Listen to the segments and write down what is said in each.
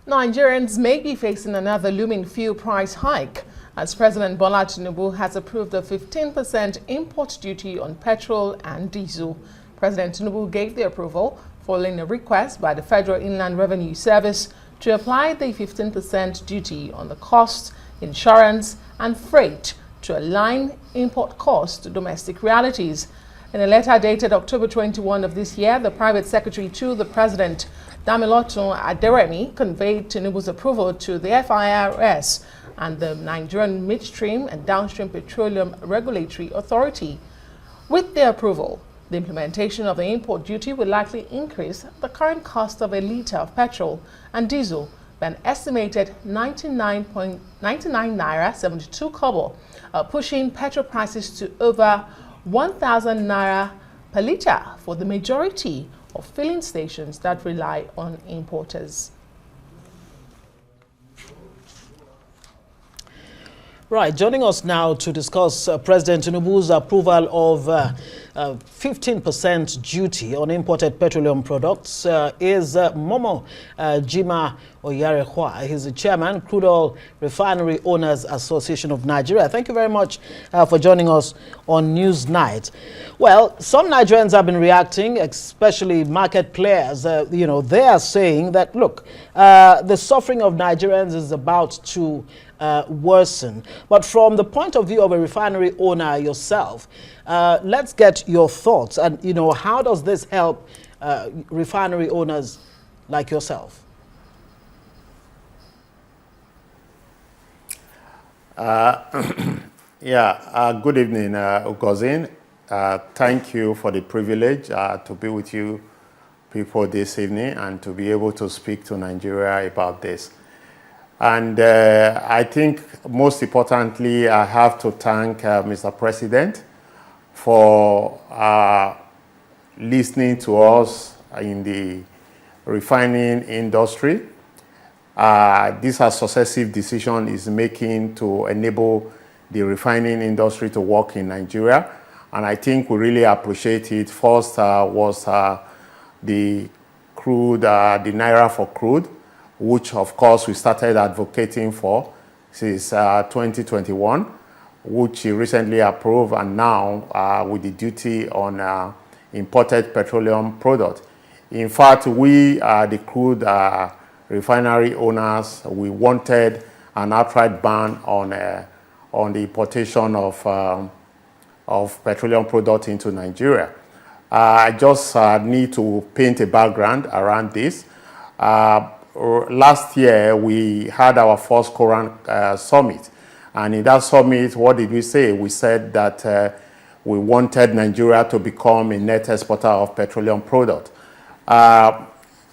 Nigerians may be facing another looming fuel price hike as President Bola Tinubu has approved a 15% import duty on petrol and diesel. President Tinubu gave the approval following a request by the Federal Inland Revenue Service to apply the 15% duty on the costs, insurance and freight to align import costs to domestic realities. In a letter dated October 21 of this year, the private secretary to the president, Damilotun Aderemi, conveyed Tinubu's approval to the FIRS and the Nigerian Midstream and Downstream Petroleum Regulatory Authority. With their approval, the implementation of the import duty will likely increase the current cost of a litre of petrol and diesel by an estimated 99 naira 72 kobo, pushing petrol prices to over 1,000 naira per litre for the majority of filling stations that rely on importers. Right, joining us now to discuss President Tinubu's approval of 15% duty on imported petroleum products is Momoh Jima Oyarekhua. He's the chairman, Crude Oil Refinery Owners Association of Nigeria. Thank you very much for joining us on Newsnight. Well, some Nigerians have been reacting, especially market players. They are saying that, look, the suffering of Nigerians is about to worsen. But from the point of view of a refinery owner yourself, let's get your thoughts. And, how does this help refinery owners like yourself? Good evening, Ugozin. Thank you for the privilege to be with you people this evening and to be able to speak to Nigeria about this. And I think most importantly, I have to thank Mr. President for listening to us in the refining industry. This a successive decision is making to enable the refining industry to work in Nigeria. And I think we really appreciate it. First was the crude, the Naira for crude, which of course we started advocating for since 2021, which he recently approved, and now with the duty on imported petroleum products. In fact, we, the crude refinery owners, we wanted an outright ban on the importation of petroleum products into Nigeria. I just need to paint a background around this. Last year, we had our first Quran summit. And in that summit, what did we say? We said that we wanted Nigeria to become a net exporter of petroleum products.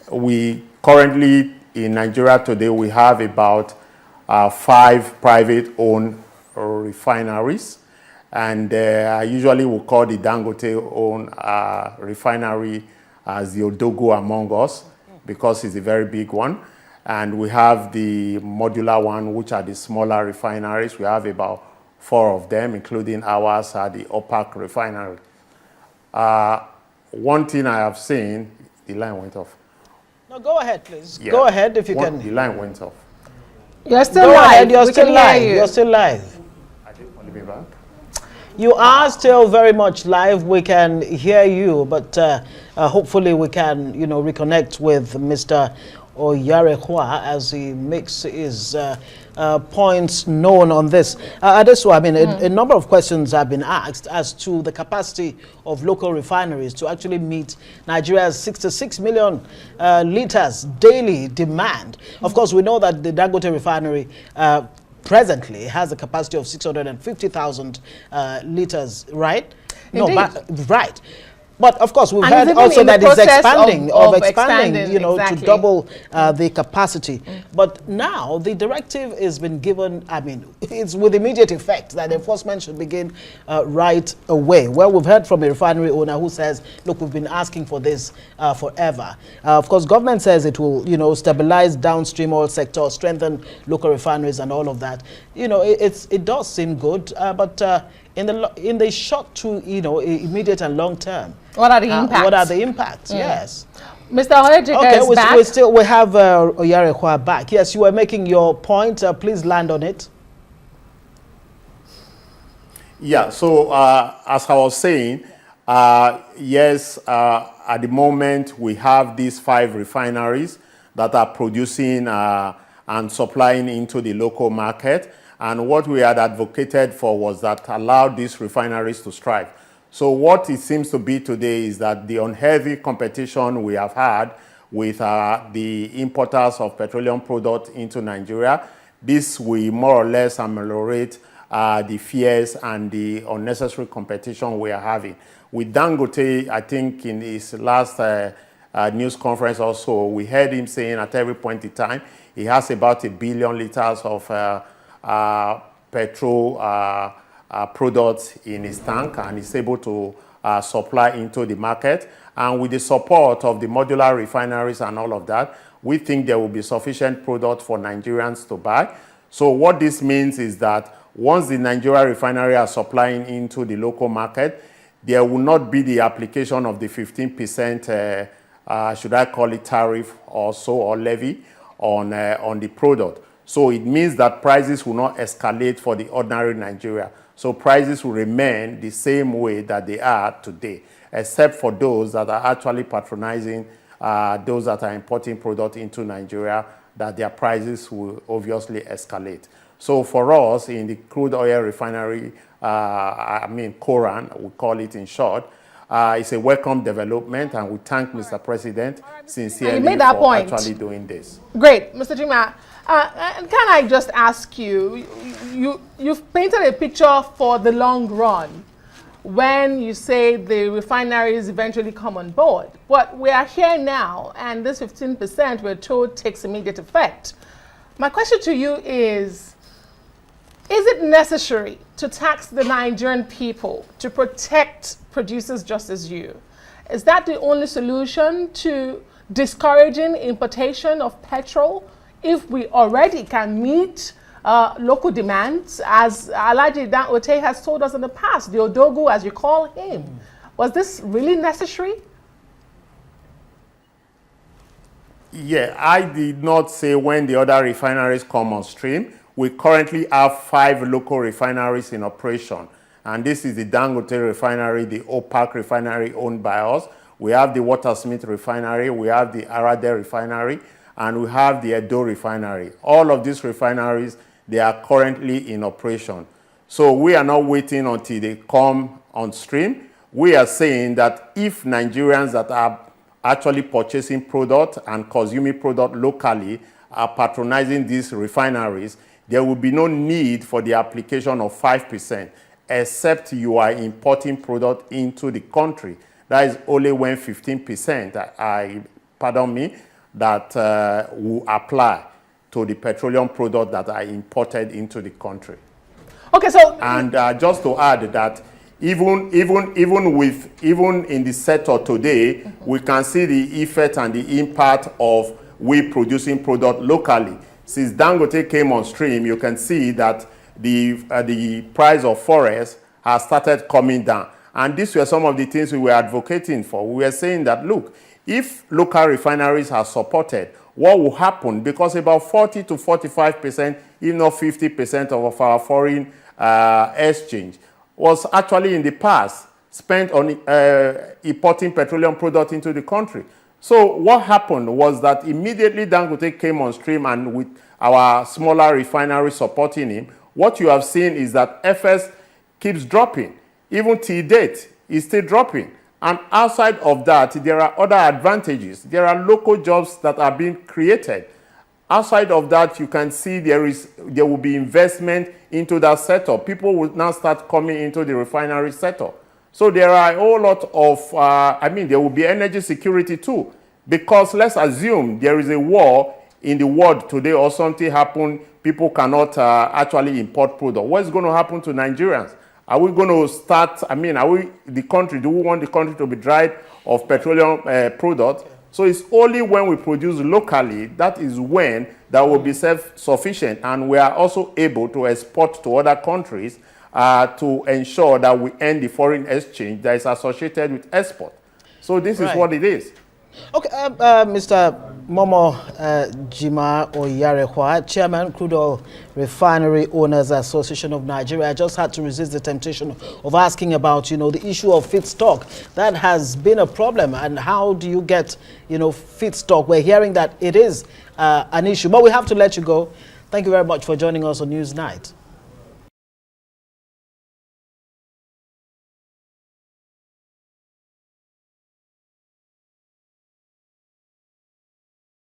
We currently, in Nigeria today, we have about 5 private-owned refineries. And I usually will call the Dangote-owned refinery as the Odogo among us, because it's a very big one. And we have the modular one, which are the smaller refineries. We have about 4 of them, including ours at the OPAC refinery. One thing I have seen, the line went off. No, go ahead, please. Yeah. Go ahead if you can. The line went off. You're still live. Ahead. You're still live. You're still live. I didn't want to be back. You are still very much live. We can hear you, but hopefully we can, reconnect with Mr. Oyarekhua as he makes his points known on this. A number of questions have been asked as to the capacity of local refineries to actually meet Nigeria's 66 million liters daily demand. Of course, we know that the Dangote refinery presently has a capacity of 650,000 liters, right? Indeed. No, right. But of course, we've heard also that it's expanding, exactly. to double the capacity. But now the directive has been given, it's with immediate effect that enforcement should begin right away. Well, we've heard from a refinery owner who says, look, we've been asking for this forever. Of course, government says it will, stabilize downstream oil sector, strengthen local refineries and all of that. It does seem good, but in the short to immediate and long term, what are the impacts? Yes. Mr. Oyarekhua Okay, is back. we have Oyarekhua back. Yes, you were making your point. Please land on it. Yeah, so as I was saying, yes, at the moment we have these 5 refineries that are producing and supplying into the local market. And what we had advocated for was that allow these refineries to strive. So what it seems to be today is that the unhealthy competition we have had with the importers of petroleum products into Nigeria, this will more or less ameliorate the fears and the unnecessary competition we are having. With Dangote, I think in his last news conference also, we heard him saying at every point in time, he has about 1 billion liters of petrol products in his tank, and is able to supply into the market. And with the support of the modular refineries and all of that, we think there will be sufficient product for Nigerians to buy. So what this means is that once the Nigeria refinery are supplying into the local market, there will not be the application of the 15%, should I call it tariff or so, or levy on the product. So it means that prices will not escalate for the ordinary Nigeria. So prices will remain the same way that they are today, except for those that are actually patronizing those that are importing product into Nigeria, that their prices will obviously escalate. So for us in the crude oil refinery, Koran, we call it in short, it's a welcome development, and we thank Mr. President sincerely for actually doing this. Great, Mr. Jima. And can I just ask you, you've painted a picture for the long run when you say the refineries eventually come on board. But we are here now, and this 15% we're told takes immediate effect. My question to you is it necessary to tax the Nigerian people to protect producers just as you? Is that the only solution to discouraging importation of petrol if we already can meet local demands, as Alhaji Dangote has told us in the past, the Odogu as you call him? Was this really necessary? Yeah, I did not say when the other refineries come on stream. We currently have 5 local refineries in operation. And this is the Dangote refinery, the OPAC refinery owned by us. We have the Watersmith refinery, we have the Arade refinery, and we have the Edo refinery. All of these refineries, they are currently in operation. So we are not waiting until they come on stream. We are saying that if Nigerians that are actually purchasing product and consuming product locally are patronizing these refineries, there will be no need for the application of 5%, except you are importing product into the country. That is only when 15%, that will apply to the petroleum product that are imported into the country. Okay, so and just to add that even in the sector today, we can see the effect and the impact of we producing product locally. Since Dangote came on stream, you can see that the price of Forex has started coming down. And these were some of the things we were advocating for. We were saying that, look, if local refineries are supported, what will happen? Because about 40 to 45%, if not 50% of our foreign exchange was actually in the past spent on importing petroleum products into the country. So what happened was that immediately Dangote came on stream, and with our smaller refinery supporting him, what you have seen is that FS keeps dropping. Even till date, it's still dropping. And outside of that, there are other advantages. There are local jobs that are being created. Outside of that, you can see there will be investment into that sector. People will now start coming into the refinery sector. So there are a whole lot of, there will be energy security too. Because let's assume there is a war in the world today or something happened, people cannot actually import product. What is going to happen to Nigerians? Are we going to start, do we want the country to be dried of petroleum products? So it's only when we produce locally, that is when that will be self-sufficient. And we are also able to export to other countries to ensure that we end the foreign exchange that is associated with export. So this is what it is. Okay, Mr. Momoh Jima Oyarekhua, Chairman, Crude Oil Refinery Owners Association of Nigeria. I just had to resist the temptation of asking about, the issue of feedstock. That has been a problem. And how do you get, feedstock? We're hearing that it is an issue. But we have to let you go. Thank you very much for joining us on Newsnight.